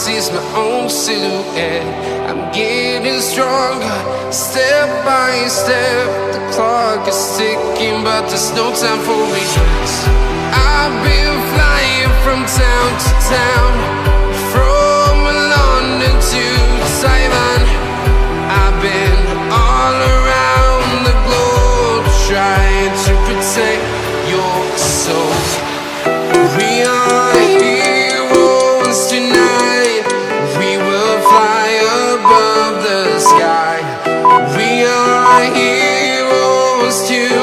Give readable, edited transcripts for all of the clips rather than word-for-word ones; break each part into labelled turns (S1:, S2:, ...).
S1: sees my own silhouette. I'm getting stronger, step by step. The clock is ticking, but there's no time for regrets. I've been flying from town to town, from London to Taiwan. I've been all around the globe, trying to protect your soul. We are heroes tonight. We will fly above the sky. We are heroes tonight.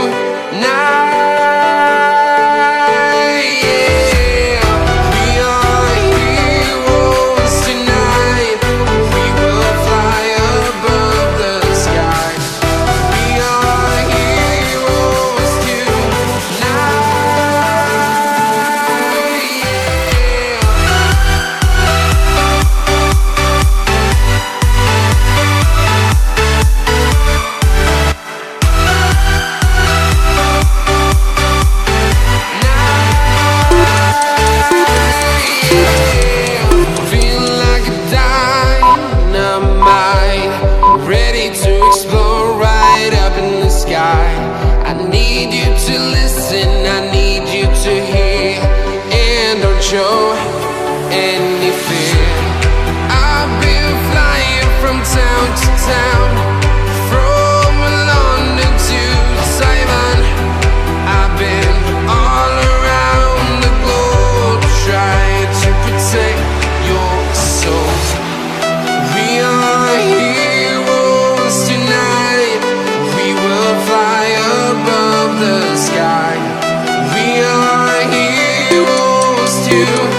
S1: Show any fear. I've been flying from town to town, from London to Taiwan. I've been all around the globe, trying to protect your soul. We are heroes tonight. We will fly above the sky. We are heroes tonight.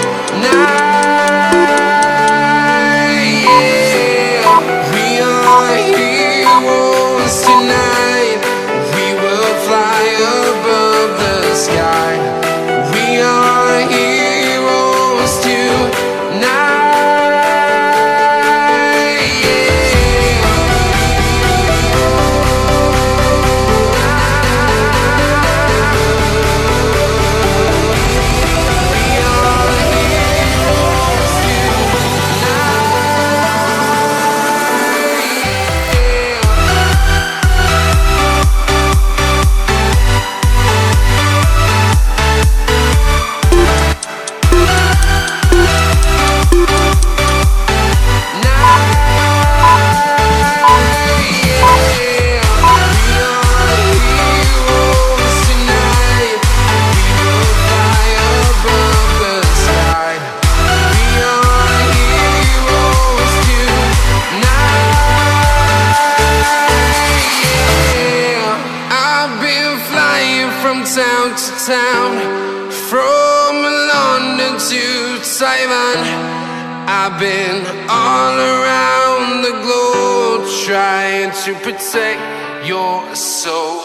S1: Town to town, from London to Taiwan. I've been all around the globe, trying to protect your soul.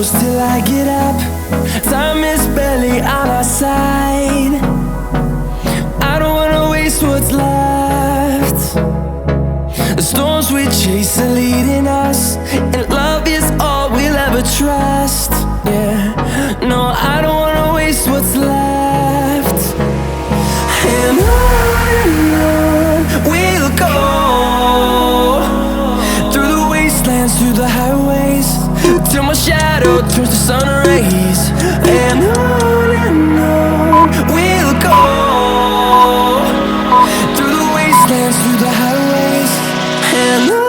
S2: close till I get up. Time is barely on our side. I don't wanna waste what's left. The storms we chase are leading us, and love is all we'll ever trust. Yeah, no, I don't wanna waste what's left. And on we'll go, through the wastelands, through the highways, till my shadow turns to sun rays. And on we'll go, through the wastelands, through the highways, and on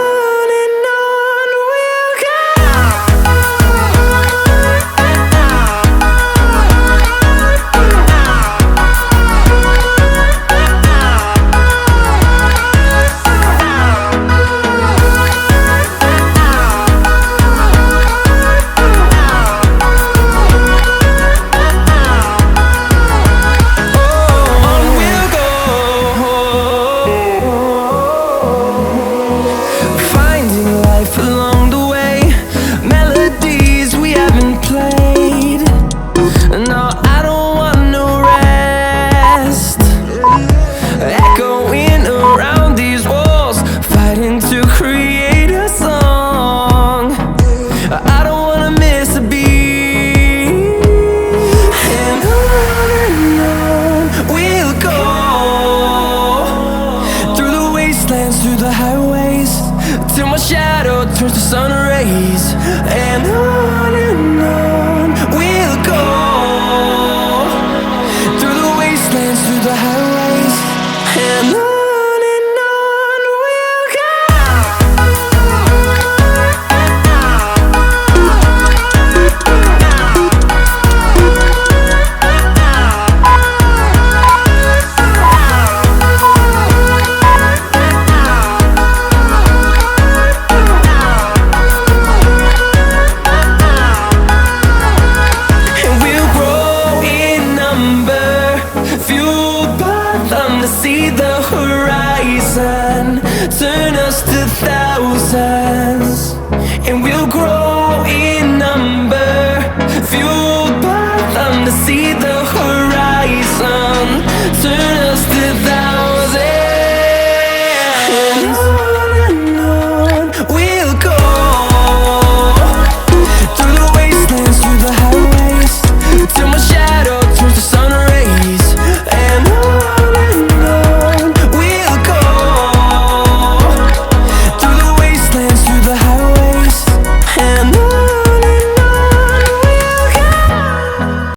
S2: we'll go. Through the highways, till my shadow turns to sun rays. And on we'll go, through the wastelands, through the highways, and on we'll go. See the horizon.